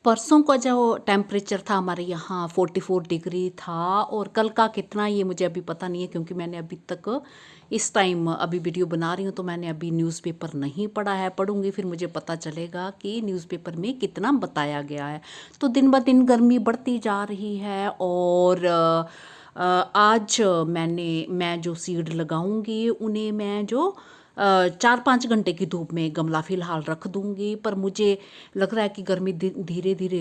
परसों का जो टेम्परेचर था हमारे यहाँ 44 डिग्री था और कल का कितना ये मुझे अभी पता नहीं है, क्योंकि मैंने अभी तक इस टाइम अभी वीडियो बना रही हूँ तो मैंने अभी न्यूज़पेपर नहीं पढ़ा है। पढ़ूंगी फिर मुझे पता चलेगा कि न्यूज़पेपर में कितना बताया गया है। तो दिन ब दिन गर्मी बढ़ती जा रही है और आज मैं जो सीड लगाऊंगी उन्हें मैं जो 4-5 घंटे की धूप में गमला फ़िलहाल रख दूंगी। पर मुझे लग रहा है कि गर्मी धीरे धीरे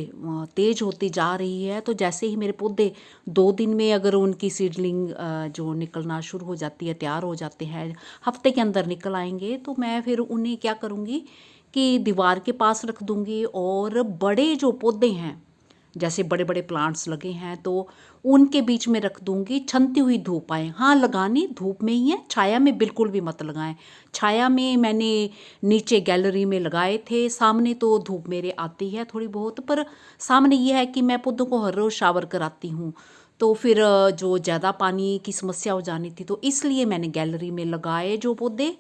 तेज़ होती जा रही है। तो जैसे ही मेरे पौधे 2 दिन में अगर उनकी सीडलिंग जो निकलना शुरू हो जाती है, तैयार हो जाते हैं, हफ्ते के अंदर निकल आएंगे, तो मैं फिर उन्हें क्या करूँगी कि दीवार के पास रख दूँगी। और बड़े जो पौधे हैं, जैसे बड़े बड़े प्लांट्स लगे हैं, तो उनके बीच में रख दूंगी, छनती हुई धूप आए। हाँ, लगानी धूप में ही है, छाया में बिल्कुल भी मत लगाएं। छाया में मैंने नीचे गैलरी में लगाए थे, सामने तो धूप मेरे आती है थोड़ी बहुत, पर सामने ये है कि मैं पौधों को हर रोज़ शावर कराती हूँ, तो फिर जो ज़्यादा पानी की समस्या हो जानी थी, तो इसलिए मैंने गैलरी में लगाए जो पौधे।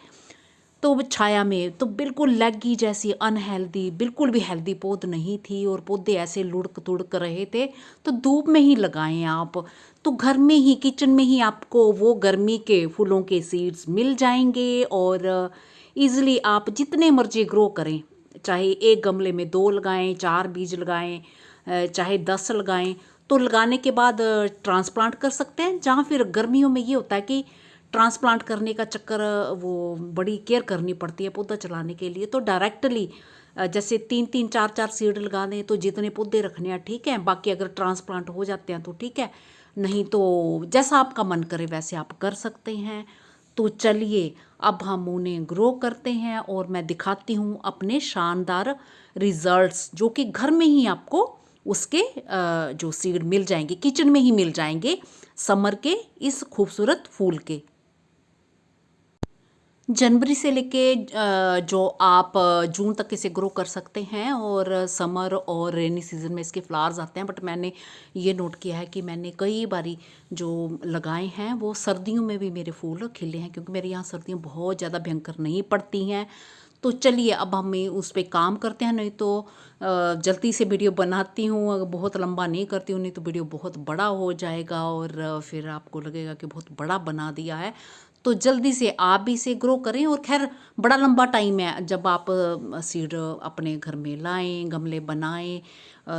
तो वो छाया में तो बिल्कुल लैगी जैसी अनहेल्दी, बिल्कुल भी हेल्दी पौध नहीं थी और पौधे ऐसे लुढ़क तुड़क रहे थे। तो धूप में ही लगाएं आप, तो घर में ही किचन में ही आपको वो गर्मी के फूलों के सीड्स मिल जाएंगे और इजीली आप जितने मर्जी ग्रो करें, चाहे एक गमले में 2 लगाएं, 4 बीज लगाएं, चाहे 10 लगाएं। तो लगाने के बाद ट्रांसप्लांट कर सकते हैं। जहाँ फिर गर्मियों में ये होता है कि ट्रांसप्लांट करने का चक्कर, वो बड़ी केयर करनी पड़ती है पौधा चलाने के लिए। तो डायरेक्टली जैसे 3-3 4-4 सीड लगा दें तो जितने पौधे रखने हैं ठीक है, बाकी अगर ट्रांसप्लांट हो जाते हैं तो ठीक है, नहीं तो जैसा आपका मन करे वैसे आप कर सकते हैं। तो चलिए अब हम उन्हें ग्रो करते हैं और मैं दिखाती हूँ अपने शानदार रिजल्ट्स, जो कि घर में ही आपको उसके जो सीड मिल जाएंगे, किचन में ही मिल जाएंगे, समर के इस खूबसूरत फूल के। जनवरी से लेके जो आप जून तक इसे ग्रो कर सकते हैं और समर और रेनी सीजन में इसके फ्लावर्स आते हैं। बट मैंने ये नोट किया है कि मैंने कई बारी जो लगाए हैं वो सर्दियों में भी मेरे फूल खिले हैं, क्योंकि मेरे यहाँ सर्दियाँ बहुत ज़्यादा भयंकर नहीं पड़ती हैं। तो चलिए अब हम उस पर काम करते हैं, नहीं तो जल्दी से वीडियो बनाती हूँ, अगर बहुत लंबा नहीं करती हूँ नहीं तो वीडियो बहुत बड़ा हो जाएगा और फिर आपको लगेगा कि बहुत बड़ा बना दिया है। तो जल्दी से आप भी इसे ग्रो करें। और खैर बड़ा लंबा टाइम है जब आप सीड अपने घर में लाएं, गमले बनाएं,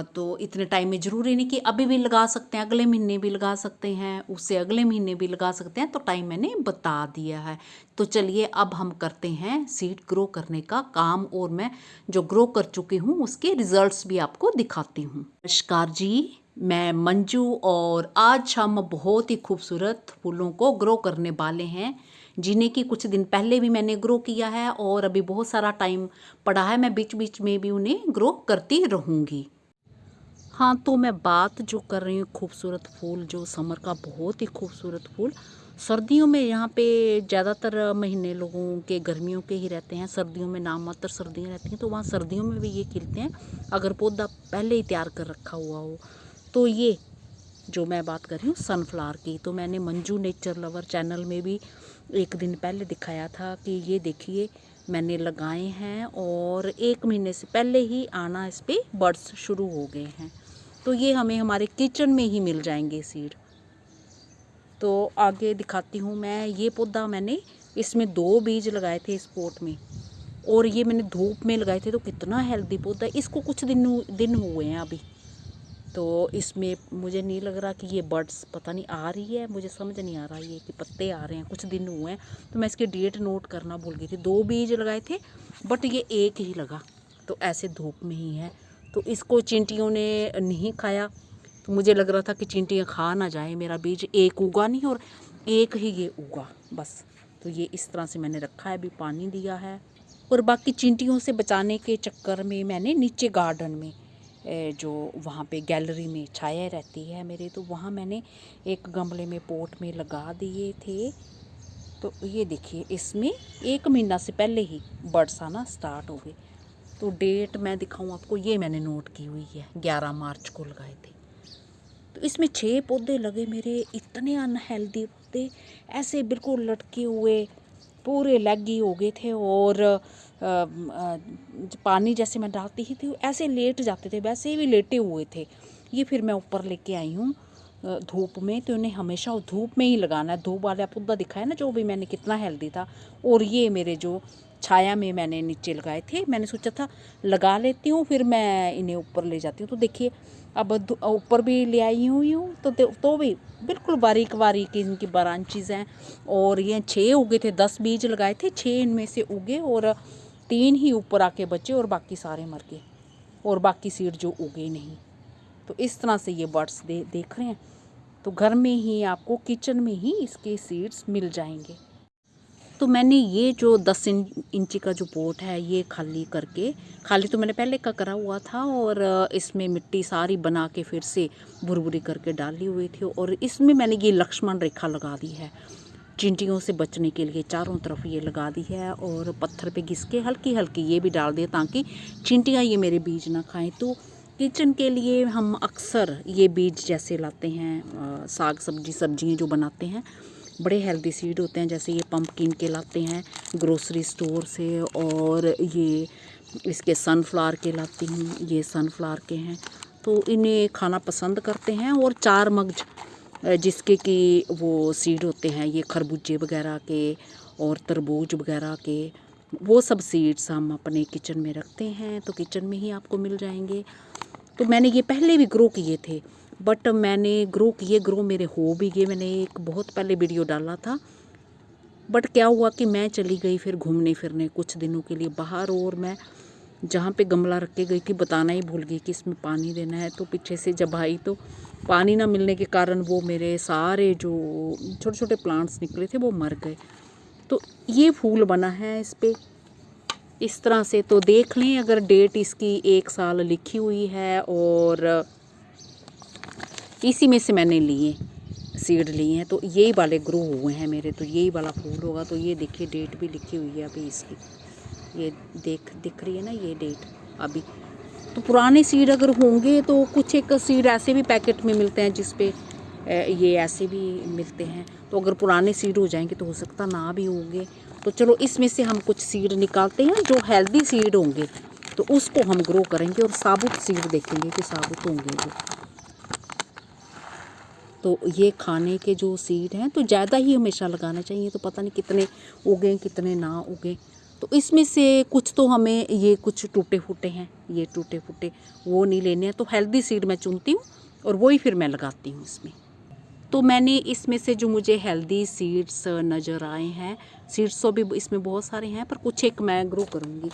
तो इतने टाइम में ज़रूरी नहीं कि अभी भी लगा सकते हैं, अगले महीने भी लगा सकते हैं, उससे अगले महीने भी लगा सकते हैं। तो टाइम मैंने बता दिया है। तो चलिए अब हम करते हैं सीड ग्रो करने का काम और मैं जो ग्रो कर चुकी हूँ उसके रिजल्ट्स भी आपको दिखाती हूँ। नमस्कार जी, मैं मंजू और आज हम बहुत ही खूबसूरत फूलों को ग्रो करने वाले हैं, जिन्हें कि कुछ दिन पहले भी मैंने ग्रो किया है और अभी बहुत सारा टाइम पड़ा है, मैं बीच बीच में भी उन्हें ग्रो करती रहूँगी। हाँ, तो मैं बात जो कर रही हूँ खूबसूरत फूल, जो समर का बहुत ही खूबसूरत फूल, सर्दियों में यहाँ पे ज़्यादातर महीने लोगों के गर्मियों के ही रहते हैं, सर्दियों में नाम मात्र सर्दियाँ रहती हैं, तो वहाँ सर्दियों में भी ये खिलते हैं अगर पौधा पहले ही तैयार कर रखा हुआ हो। तो ये जो मैं बात कर रही हूँ सनफ्लावर की, तो मैंने मंजू नेचर लवर चैनल में भी एक दिन पहले दिखाया था कि ये देखिए मैंने लगाए हैं और 1 महीने से पहले ही आना इस पर बर्ड्स शुरू हो गए हैं। तो ये हमें हमारे किचन में ही मिल जाएंगे सीड। तो आगे दिखाती हूँ मैं। ये पौधा मैंने इसमें 2 बीज लगाए थे इस पॉट में और ये मैंने धूप में लगाए थे। तो कितना हेल्दी पौधा, इसको कुछ दिन हुए हैं अभी। तो इसमें मुझे नहीं लग रहा कि ये बर्ड्स पता नहीं आ रही है, मुझे समझ नहीं आ रहा ये कि पत्ते आ रहे हैं, कुछ दिन हुए हैं। तो मैं इसकी डेट नोट करना भूल गई थी। 2 बीज लगाए थे बट ये एक ही लगा, तो ऐसे धूप में ही है। तो इसको चींटियों ने नहीं खाया, तो मुझे लग रहा था कि चींटियाँ खा ना जाए मेरा बीज। एक उगा नहीं और एक ही ये उगा बस। तो ये इस तरह से मैंने रखा है, अभी पानी दिया है। और बाकी चींटियों से बचाने के चक्कर में मैंने नीचे गार्डन में जो वहाँ पे गैलरी में छाया रहती है मेरे, तो वहाँ मैंने एक गमले में पोट में लगा दिए थे। तो ये देखिए इसमें 1 महीना से पहले ही बर्ड्स आना स्टार्ट हो गए। तो डेट मैं दिखाऊं आपको, ये मैंने नोट की हुई है, 11 मार्च को लगाए थे। तो इसमें 6 पौधे लगे मेरे, इतने अनहेल्दी पौधे, ऐसे बिल्कुल लटके हुए, पूरे लैगी हो गए थे और पानी जैसे मैं डालती ही थी ऐसे लेट जाते थे, वैसे ही लेटे हुए थे। ये फिर मैं ऊपर लेके आई हूँ धूप में, तो इन्हें हमेशा धूप में ही लगाना है। धूप वाला पौधा दिखाया ना जो भी मैंने, कितना हेल्दी था। और ये मेरे जो छाया में मैंने नीचे लगाए थे, मैंने सोचा था लगा लेती हूँ फिर मैं इन्हें ऊपर ले जाती हूँ। तो देखिए अब ऊपर भी ले आई हुई हूँ, तो भी बिल्कुल बारीक बारीक इनकी ब्रांचेज हैं। और ये 6 उगे थे, 10 बीज लगाए थे, 6 इनमें से उगे और 3 ही ऊपर आके बचे और बाकी सारे मर गए, और बाकी सीड जो उगे नहीं। तो इस तरह से ये बर्ड्स देख रहे हैं। तो घर में ही आपको किचन में ही इसके सीड्स मिल जाएंगे। तो मैंने ये जो 10 इंची का जो पोट है ये खाली तो मैंने पहले का करा हुआ था, और इसमें मिट्टी सारी बना के फिर से भुरभुरी करके डाली हुई थी। और इसमें मैंने ये लक्ष्मण रेखा लगा दी है चींटियों से बचने के लिए, चारों तरफ ये लगा दी है। और पत्थर पे घिस के हल्की हल्की ये भी डाल दिया ताकि चींटियाँ ये मेरे बीज ना खाएं। तो किचन के लिए हम अक्सर ये बीज जैसे लाते हैं, साग सब्जियाँ जो बनाते हैं, बड़े हेल्दी सीड होते हैं। जैसे ये पंपकिन के लाते हैं ग्रोसरी स्टोर से, और ये इसके सनफ्लावर के लाती हूँ, ये सनफ्लावर के हैं। तो इन्हें खाना पसंद करते हैं। और 4 मगज जिसके कि वो सीड होते हैं, ये खरबूजे वगैरह के और तरबूज वगैरह के, वो सब सीड्स हम अपने किचन में रखते हैं। तो किचन में ही आपको मिल जाएंगे। तो मैंने ये पहले भी ग्रो किए थे, बट मैंने ग्रो मेरे हो भी गए। मैंने एक बहुत पहले वीडियो डाला था, बट क्या हुआ कि मैं चली गई फिर घूमने फिरने कुछ दिनों के लिए बाहर, और मैं जहाँ पे गमला रख के गई थी बताना ही भूल गई कि इसमें पानी देना है। तो पीछे से जब आई तो पानी ना मिलने के कारण वो मेरे सारे जो छोटे छोटे प्लांट्स निकले थे वो मर गए। तो ये फूल बना है इस पर इस तरह से। तो देख लें, अगर डेट इसकी 1 साल लिखी हुई है, और इसी में से मैंने सीड लिए हैं। तो यही वाले ग्रो हुए हैं मेरे, तो यही वाला फूल होगा। तो ये देखिए डेट भी लिखी हुई है अभी इसकी, ये दिख रही है ना ये डेट अभी। तो पुराने सीड अगर होंगे तो कुछ एक सीड ऐसे भी पैकेट में मिलते हैं जिस पे ये ऐसे भी मिलते हैं। तो अगर पुराने सीड हो जाएंगे तो हो सकता ना भी होंगे। तो चलो इसमें से हम कुछ सीड निकालते हैं जो हेल्दी सीड होंगे, तो उसको हम ग्रो करेंगे। और साबुत सीड देखेंगे कि साबुत होंगे वो। तो ये खाने के जो सीड हैं तो ज़्यादा ही हमेशा लगाना चाहिए। तो पता नहीं कितने उगे कितने ना उगे। तो इसमें से कुछ तो हमें, ये कुछ टूटे फूटे हैं, ये टूटे फूटे वो नहीं लेने हैं। तो हेल्दी सीड मैं चुनती हूँ और वही फिर मैं लगाती हूँ इसमें। तो मैंने इसमें से जो मुझे हेल्दी सीड्स नज़र आए हैं, सीड्स तो भी इसमें बहुत सारे हैं पर कुछ एक मैं ग्रो करूँगी।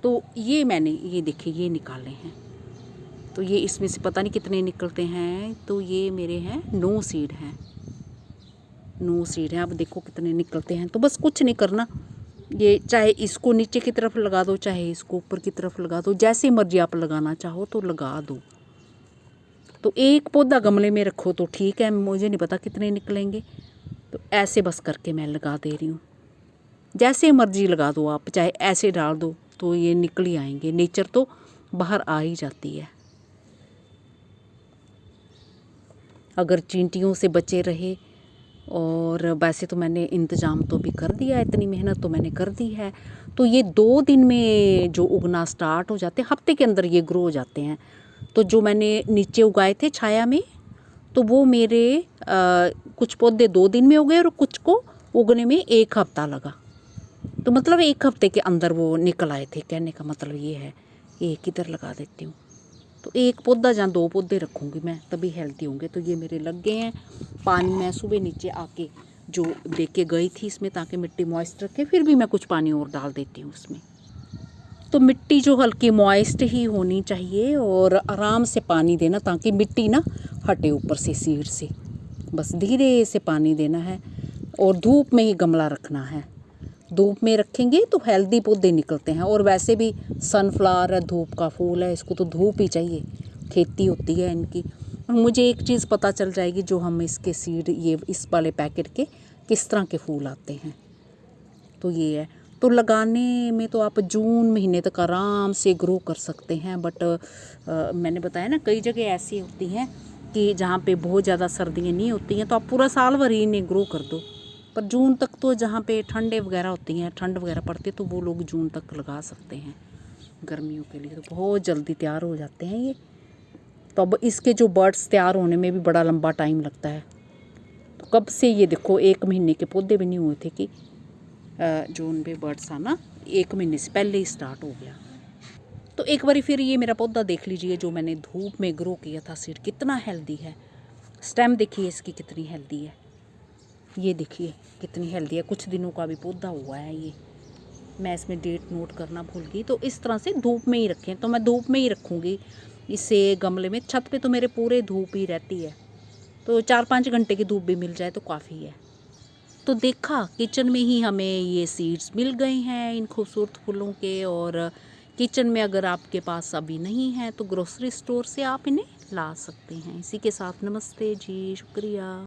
तो ये मैंने ये देखिए ये निकाले हैं। तो ये इसमें से पता नहीं कितने निकलते हैं। तो ये मेरे हैं 9 सीड हैं, 9 सीड हैं। अब देखो कितने निकलते हैं। तो बस कुछ नहीं करना, ये चाहे इसको नीचे की तरफ लगा दो चाहे इसको ऊपर की तरफ लगा दो, जैसे मर्जी आप लगाना चाहो तो लगा दो। तो एक पौधा गमले में रखो तो ठीक है, मुझे नहीं पता कितने निकलेंगे। तो ऐसे बस करके मैं लगा दे रही हूँ, जैसे मर्जी लगा दो आप, चाहे ऐसे डाल दो तो ये निकल ही आएंगे। नेचर तो बाहर आ ही जाती है। अगर चींटियों से बचे रहे, और वैसे तो मैंने इंतज़ाम तो भी कर दिया, इतनी मेहनत तो मैंने कर दी है। तो ये 2 दिन में जो उगना स्टार्ट हो जाते हैं, हफ्ते के अंदर ये ग्रो हो जाते हैं। तो जो मैंने नीचे उगाए थे छाया में, तो वो मेरे कुछ पौधे 2 दिन में उगे और कुछ को उगने में 1 हफ्ता लगा। तो मतलब 1 हफ्ते के अंदर वो निकल आए थे, कहने का मतलब ये है। एक इधर लगा देती हूँ, तो 1 पौधा या 2 पौधे रखूँगी मैं, तभी हेल्दी होंगे। तो ये मेरे लग गए हैं। पानी मैं सुबह नीचे आके जो दे के गई थी इसमें, ताकि मिट्टी मॉइस्ट रखे, फिर भी मैं कुछ पानी और डाल देती हूँ उसमें। तो मिट्टी जो हल्की मॉइस्ट ही होनी चाहिए और आराम से पानी देना, ताकि मिट्टी ना हटे ऊपर से सीड से। बस धीरे से पानी देना है और धूप में ही गमला रखना है। धूप में रखेंगे तो हेल्दी पौधे निकलते हैं। और वैसे भी सनफ्लावर धूप का फूल है, इसको तो धूप ही चाहिए, खेती होती है इनकी। मुझे एक चीज़ पता चल जाएगी जो हम इसके सीड, ये इस वाले पैकेट के किस तरह के फूल आते हैं। तो ये है। तो लगाने में तो आप जून महीने तक आराम से ग्रो कर सकते हैं। बट मैंने बताया ना, कई जगह ऐसी होती हैं कि जहाँ पे बहुत ज़्यादा सर्दियाँ नहीं होती हैं, तो आप पूरा साल भर ही इन्हें ग्रो कर दो। पर जून तक तो जहाँ पे ठंडे वगैरह होती हैं, ठंड वगैरह पड़ती है, तो वो लोग जून तक लगा सकते हैं। गर्मियों के लिए तो बहुत जल्दी तैयार हो जाते हैं ये। तो अब इसके जो बर्ड्स तैयार होने में भी बड़ा लंबा टाइम लगता है। तो कब से ये देखो 1 महीने के पौधे भी नहीं हुए थे कि जो उनपे बर्ड्स आना 1 महीने से पहले ही स्टार्ट हो गया। तो एक बारी फिर ये मेरा पौधा देख लीजिए जो मैंने धूप में ग्रो किया था सीड, कितना हेल्दी है। स्टेम देखिए इसकी कितनी हेल्दी है, ये देखिए कितनी हेल्दी है। कुछ दिनों का भी पौधा हुआ है ये, मैं इसमें डेट नोट करना भूल गई। तो इस तरह से धूप में ही रखें, तो मैं धूप में ही रखूँगी इसे गमले में। छत पे तो मेरे पूरे धूप ही रहती है, तो 4-5 घंटे की धूप भी मिल जाए तो काफ़ी है। तो देखा किचन में ही हमें ये सीड्स मिल गए हैं इन खूबसूरत फूलों के। और किचन में अगर आपके पास अभी नहीं है तो ग्रोसरी स्टोर से आप इन्हें ला सकते हैं। इसी के साथ नमस्ते जी, शुक्रिया।